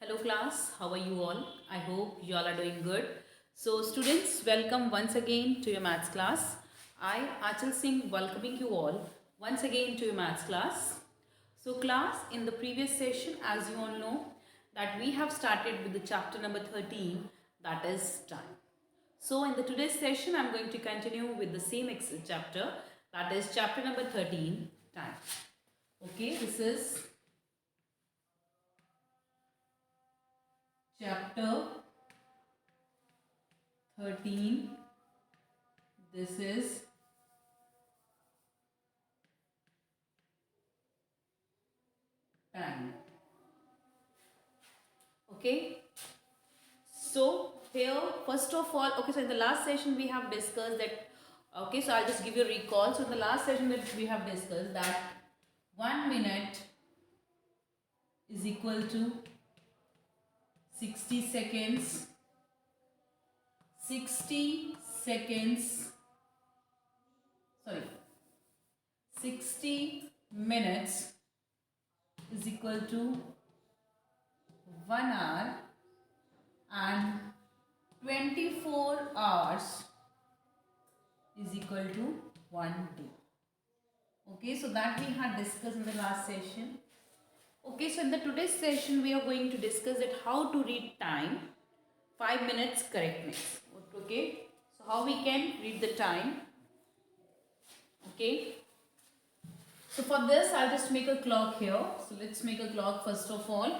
Hello class, how are you all? I hope you all are doing good. So students, welcome once again to your maths class. I, Achal Singh, welcoming you all once again to your maths class. So class, in the previous session, as you all know, that we have started with the chapter number 13, that is time. So in the today's session, I am going to continue with the same chapter, that is chapter number 13, time. Okay, this is chapter 13. This is time. Okay. So here, first of all, okay, so in the last session we have discussed that, okay, so I'll just give you a recall. So in the last session that we have discussed that 1 minute is equal to 60 seconds. 60 seconds, sorry, 60 minutes is equal to 1 hour and 24 hours is equal to 1 day. Okay, so that we had discussed in the last session. Okay, so in the today's session we are going to discuss that how to read time, 5 minutes correctness. Okay, so how we can read the time. Okay, so for this I'll just make a clock here. So let's make a clock first of all.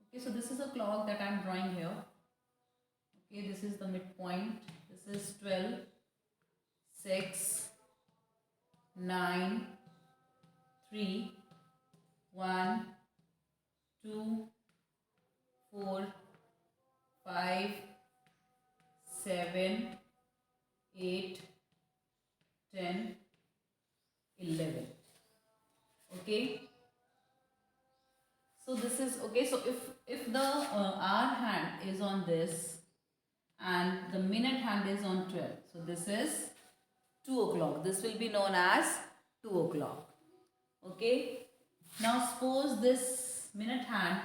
Okay, so this is a clock that I'm drawing here. Okay, this is the midpoint. This is 12, 6, 9, 3, 1, 2, 4, 5, 7, 8, 10, 11. Okay. So this is, okay, so if the hour hand is on this and the minute hand is on 12. So this is 2 o'clock. This will be known as 2 o'clock. Okay. Now suppose this minute hand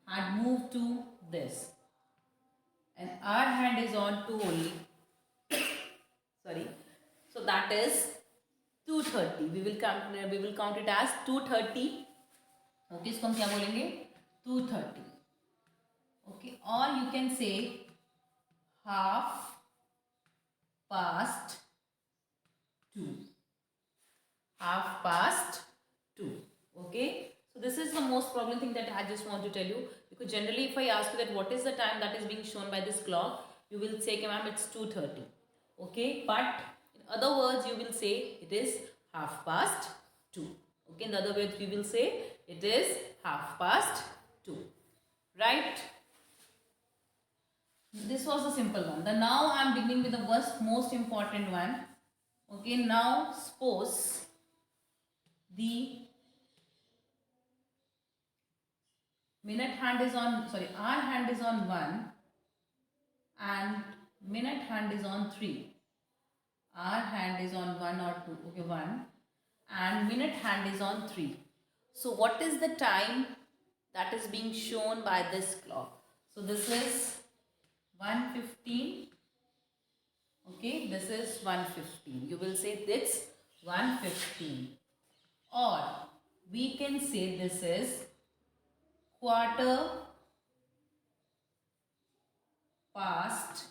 had moved to this and our hand is on 2 only. Sorry. So that is 2:30. We will count it as 2:30. Okay, इसको हम क्या बोलेंगे 2:30. Okay, or you can say half past 2. Half past 2. Okay, so this is the most problem thing that I just want to tell you, because generally if I ask you that what is the time that is being shown by this clock, you will say, okay ma'am, it's 2:30. Okay, but in other words you will say it is half past 2. Okay, in the other words we will say it is half past 2. Right? This was a simple one. The now I am beginning with the most important one. Okay, now suppose the minute hand is on, sorry, our hand is on 1 and minute hand is on 3. Our hand is on 1 or 2, okay, 1 and minute hand is on 3. So what is the time that is being shown by this clock? So this is 1:15. Okay, this is 1:15. You will say it's 1:15. Or we can say this is quarter past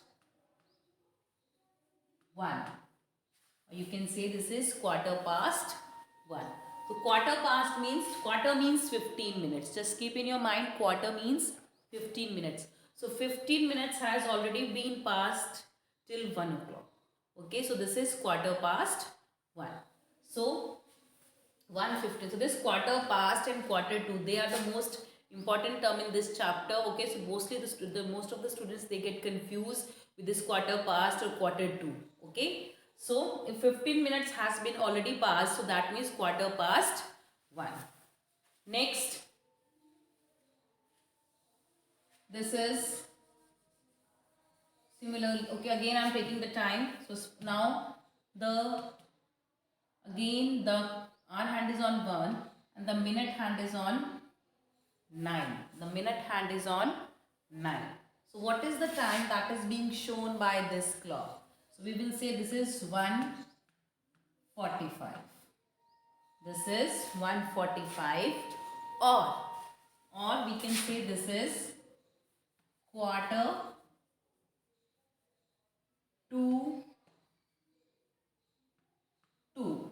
1. Or you can say this is quarter past 1. So quarter past means, quarter means 15 minutes. Just keep in your mind, quarter means 15 minutes. So 15 minutes has already been passed till 1 o'clock. Okay, so this is quarter past 1. So 1:15. So this quarter past and quarter to, they are the most important term in this chapter. Okay, so mostly most of the students, they get confused with this quarter past or quarter to. Okay, so if 15 minutes has been already passed, so that means quarter past 1. Next, this is similarly, okay, again I am taking the time. So now again the our hand is on 1 and the minute hand is on 9. The minute hand is on 9. So what is the time that is being shown by this clock? So we will say this is 1:45. This is 1:45, or we can say this is quarter to 2.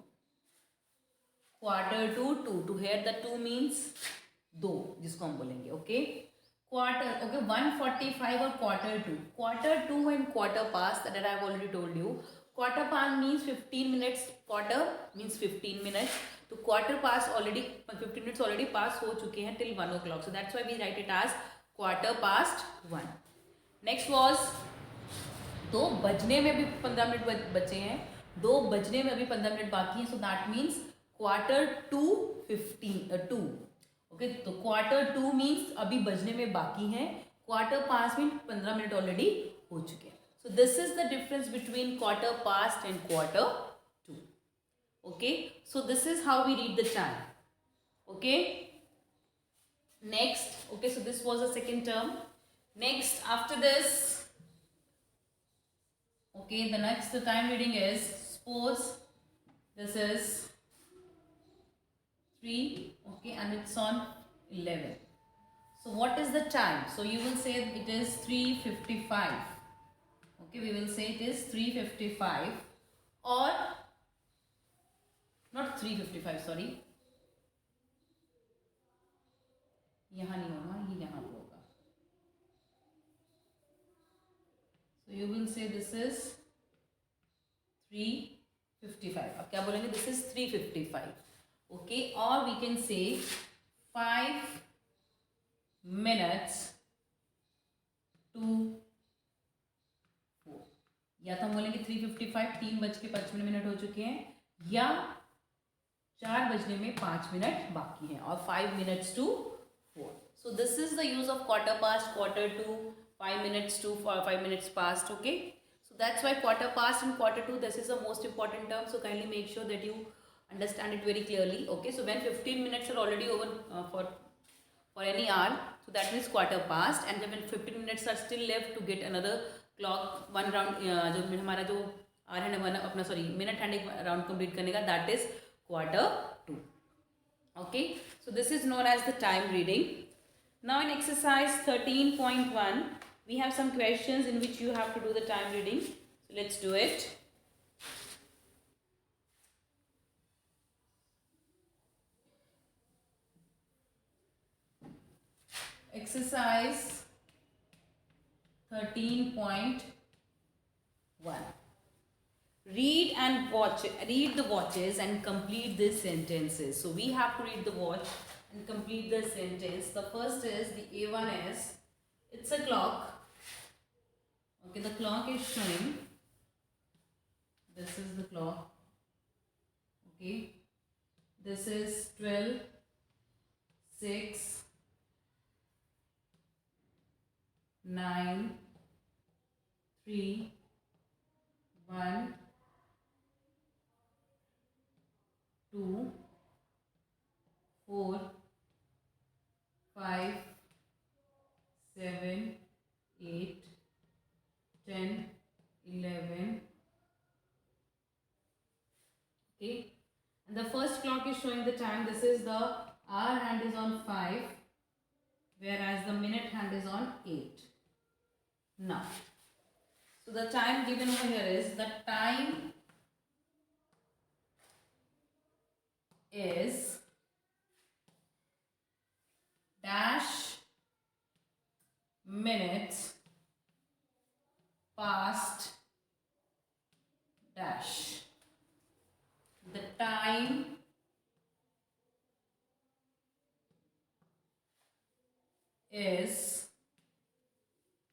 Quarter to 2. To here the 2 means 2, जिसको हम बोलेंगे. Okay. Quarter. Okay. 1:45 or quarter to. Quarter to and quarter past, that I have already told you. Quarter past means 15 minutes. Quarter means 15 minutes. तो quarter past already 15 minutes already pass हो चुके हैं till 1 o'clock. So that's why we write it as quarter past 1. Next was 2 बजने में भी 15 minute बचे हैं. 2 बजने में अभी 15 मिनट बाकी हैं. So that means quarter to 2. Okay. तो क्वार्टर 2 मीन्स अभी बजने में बाकी हैं. Quarter past mean 15 minute already हो चुके हैं. So this is the difference between quarter past and quarter 2. Okay. So this is how we read the time. Okay. Next. Okay. So this was the second term. Next after this, okay, the next time reading is, suppose this is 3, okay, and it's on 11. So what is the time? So you will say it is 3:55. Okay, we will say it is 3:55, or not 3:55, sorry, यहाँ नहीं होगा, ये यहाँ पे होगा. So you will say this is 3:55. अब क्या बोलेंगे? This is 3:55. Okay, or we can say 5 minutes to 4. या तो हम बोलेंगे 3:55, 3:55 हो चुके हैं, या 4 बजने में 5 मिनट बाकी हैं, और 5 minutes to 4. So this is the use of quarter past, quarter to, 5 minutes to, 5 minutes past. Okay, so that's why quarter past and quarter to, this is the most important term. So kindly make sure that you understand it very clearly. Okay, so when 15 minutes are already over for any hour, so that means quarter past, and when 15 minutes are still left to get another clock one round, जो हमारा जो hour है अपना, sorry, minute hand एक round complete करने का, that is quarter to. Okay, so this is known as the time reading. Now in exercise 13.1, we have some questions in which you have to do the time reading. So let's do it. Exercise 13.1. Read the watches and complete the sentences. So we have to read the watch and complete the sentence. The first is, the A1 is, it's a clock. Okay, the clock is showing, this is the clock. Okay, this is 12, 6, 9, 3, 1, 2, 4, 5, 7, 8, 10, 11. Okay, and the first clock is showing the time. This is the hour hand is on 5, whereas the minute hand is on 8. Now, so the time given over here is, the time is dash minutes past dash. The time is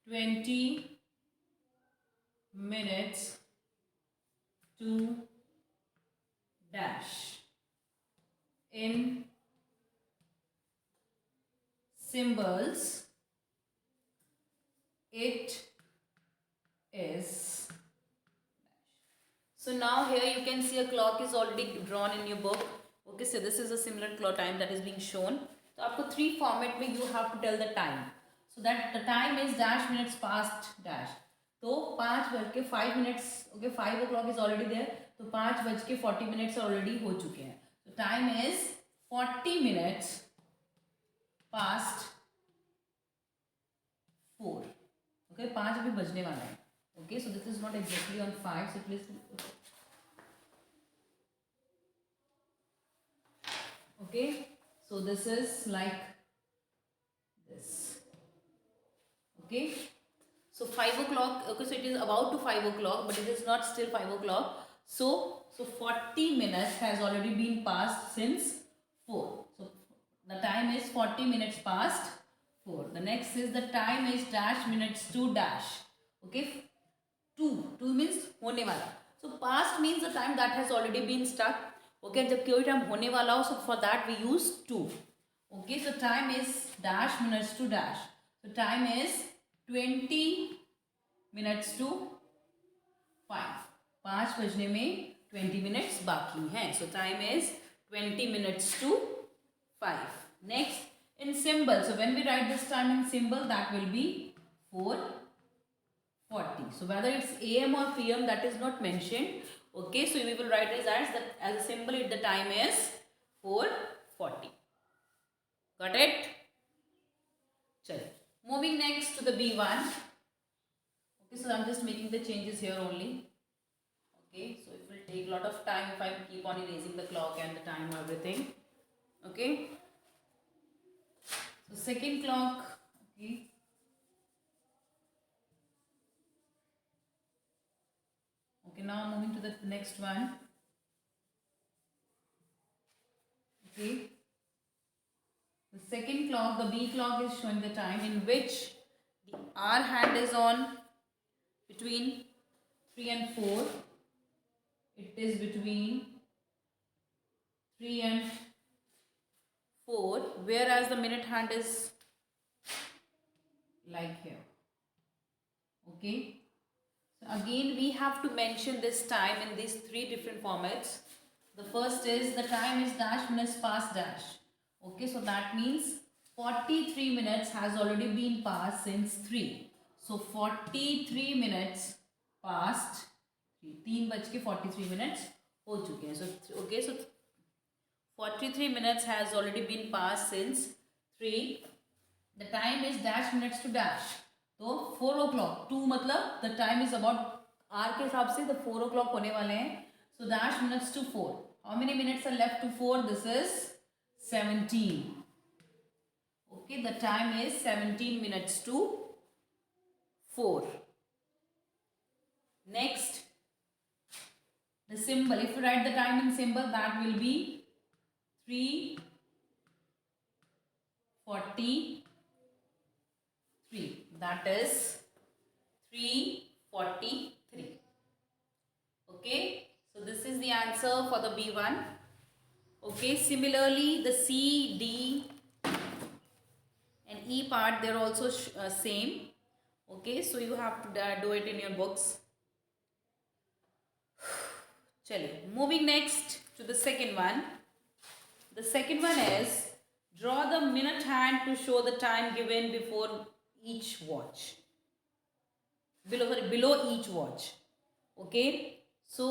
20 minutes to dash. In symbols, it is. So now here you can see a clock is already drawn in your book. Okay, so this is a similar clock time that is being shown. तो आपको 3 format में you have to tell the time. So that the time is dash minutes past dash. तो 5:05 okay 5 o'clock is already there. तो 5:40 already हो चुके हैं. तो time is 40 minutes past 4. Okay 5 अभी बजने वाला है. Okay so this is not exactly on 5. So please okay so this is like this. Okay so 5 o'clock. Okay so it is about to 5 o'clock but it is not still 5 o'clock. So 40 minutes has already been passed since 4. So the time is 40 minutes past 4. The next is the time is dash minutes to dash. Okay 2 means होने वाला. So past means the time that has already been stuck. Okay जब कोई time होने वाला हो so for that we use 2. Okay so time is dash minutes to dash. So time is 20 minutes to 5. 5 बजने में 20 minutes बाकी हैं. So time is 20 minutes to 5. Next in symbol. So when we write this time in symbol that will be 4:40. So whether it's AM or PM that is not mentioned. Okay, so we will write as a symbol. The time is 4:40. Got it? Chalo. Moving next to the B1. Okay, so I'm just making the changes here only. Okay, so it will take a lot of time if I keep on erasing the clock and the time and everything. Okay. So second clock. Okay. Okay, now moving to the next one. Okay. The second clock, the B clock is showing the time in which the R hand is on between 3 and 4. It is between 3 and 4, whereas the minute hand is like here. Okay. So again we have to mention this time in these 3 different formats. The first is the time is dash minutes past dash. Okay, so that means 43 minutes has already been passed since 3. So 43 minutes past 3:43 हो चुके हैं. So okay, so 43 minutes has already been passed since 3. The time is dash minutes to dash. तो 4 o'clock 2 मतलब the time is about आर के हिसाब से the 4 o'clock होने वाले हैं. So dash minutes to 4. How many minutes are left to 4? This is 17. Okay the time is 17 minutes to 4. Next the symbol. If you write the time in symbol that will be 3:43. That is 3:43. Okay, so this is the answer for the B1. Okay, similarly the C, D and E part, they're also same. Okay, so you have to do it in your books. Chalo, moving next to the second one. The second one is draw the minute hand to show the time given before each watch. Below each watch. Okay, so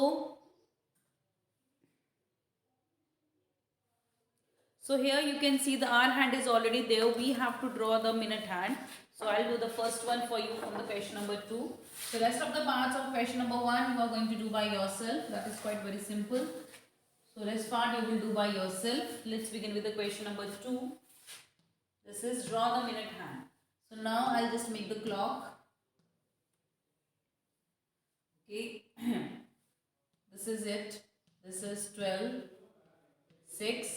here you can see the R hand is already there. We have to draw the minute hand. So I'll do the first one for you from the question number 2. The rest of the parts of question number 1 you are going to do by yourself. That is quite very simple. So rest part you will do by yourself. Let's begin with the question number 2. This is draw the minute hand. So now I'll just make the clock. Okay. This is it. This is 12, 6,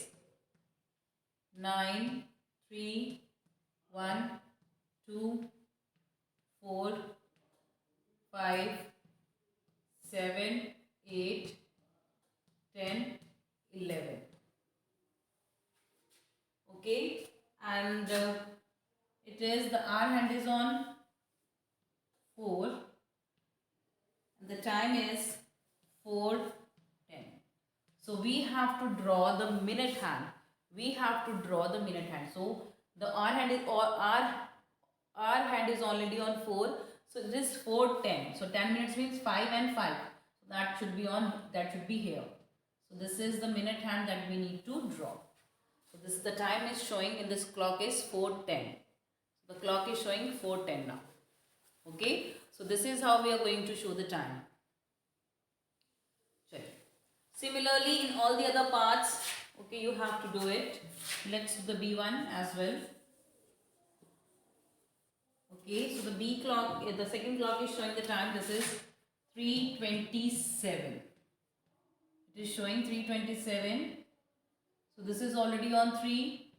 9, 3, 1, 2, 4, 5, 7, 8, 10, 11. Okay, and it is the R hand is on 4 and the time is 4:10. So we have to draw the minute hand. we have to draw the minute hand. So the our hand is our hand is already on 4. So this 4 10. So 10 minutes means 5 and 5. So that should be on, that should be here. So this is the minute hand that we need to draw. So this, the time is showing in this clock is 4:10. The clock is showing 4:10 now. Okay. So this is how we are going to show the time. Similarly, in all the other parts, okay, you have to do it. Let's do the B1 as well. Okay, so the B clock, the second clock is showing the time. This is 3:27. It is showing 3:27. So this is already on 3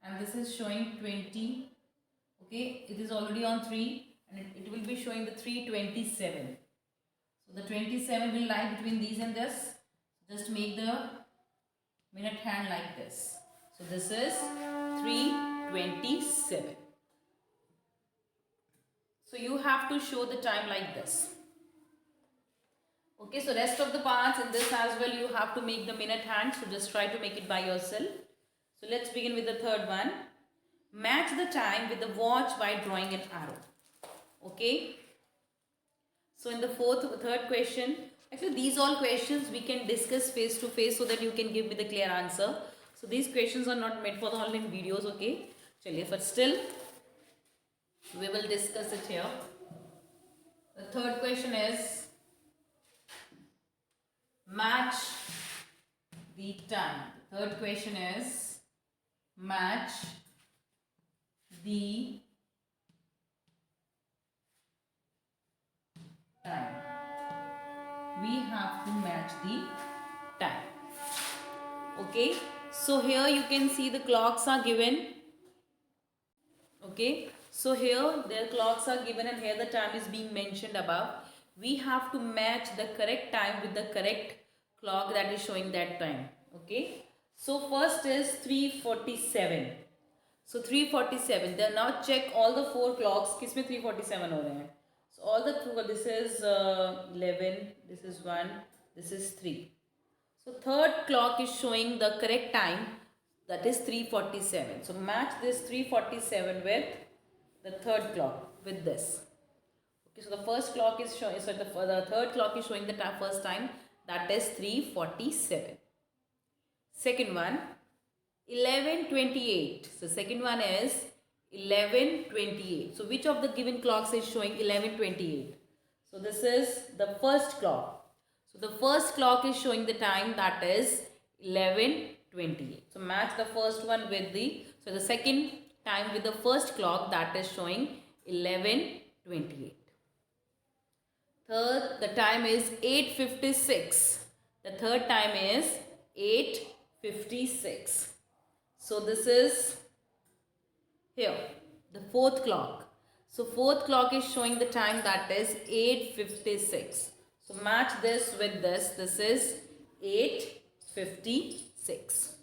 and this is showing 20. Okay, it is already on 3 and it will be showing the 3:27. So the 27 will lie between these and this. Just make the minute hand like this. So this is 3:27. So you have to show the time like this. Okay, so rest of the parts in this as well, you have to make the minute hand. So just try to make it by yourself. So let's begin with the third one. Match the time with the watch by drawing an arrow. Okay. So in the third question, actually these all questions we can discuss face to face so that you can give me the clear answer. So these questions are not made for the online videos, okay. Chaliye, but still we will discuss it here. The third question is match the time. The third question is match the time. We have to match the time. Okay. So here you can see the clocks are given. Okay. So here their clocks are given and here the time is being mentioned above. We have to match the correct time with the correct clock that is showing that time. Okay. So first is 3:47. So 3:47. Then now check all the 4 clocks. किसमें 3:47 हो रहे हैं? So all the this is 11. This is 1. This is 3. So third clock is showing the correct time. That is 3:47. So match this 3:47 with the third clock with this. Okay, so the first clock is showing, so the third clock is showing the first time, that is 3:47. Second one, 11:28. So second one is 11:28. So which of the given clocks is showing 11:28? So this is the first clock. So the first clock is showing the time, that is 11:28. So match the first one with the, so the second time with the first clock, that is showing 11:28. Third, the time is 8:56. The third time is 8:56. So this is here, the fourth clock. So fourth clock is showing the time, that is 8:56. So match this with this. This is 8:56.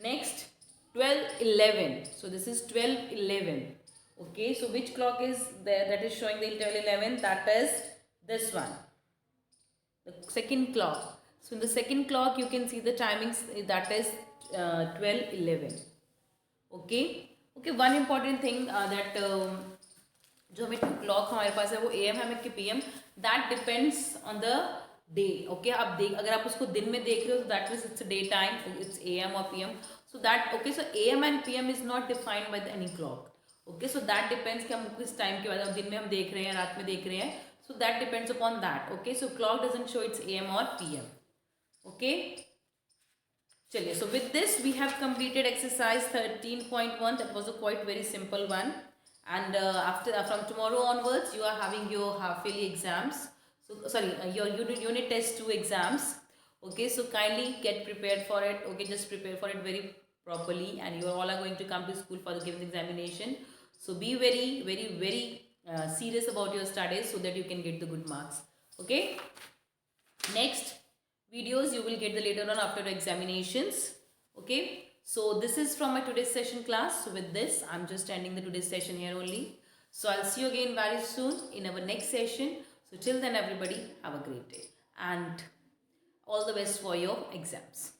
Next, 12:11. So this is 12:11. Okay, so which clock is there that is showing the 12:11? That is this one, the second clock. So in the second clock you can see the timings, that is 12:11. Okay. Okay, one important thing that जो हमें clock हमारे पास है वो AM है कि PM, that depends on the day. Okay, आप देख, अगर आप उसको दिन में देख रहे हो तो that means it's a day time, it's AM or PM. So that, okay, so AM and PM is not defined by any clock. Okay, so that depends कि हम किस टाइम के बाद, दिन में हम देख रहे हैं, रात में देख रहे हैं. So that depends upon that. Okay, so clock doesn't show it's AM or PM. Okay. चलिए, so with this we have completed exercise 13.1. That was a quite very simple one. And after from tomorrow onwards you are having your half yearly exams. So sorry, your unit test 2 exams. Okay, so kindly get prepared for it. Okay, just prepare for it very properly, and you all are going to come to school for the given examination. So be very serious about your studies so that you can get the good marks. Okay, next videos you will get the later on after the examinations. Okay, so this is from my today's session class. So with this I'm just ending the today's session here only. So I'll see you again very soon in our next session. So till then everybody have a great day and all the best for your exams.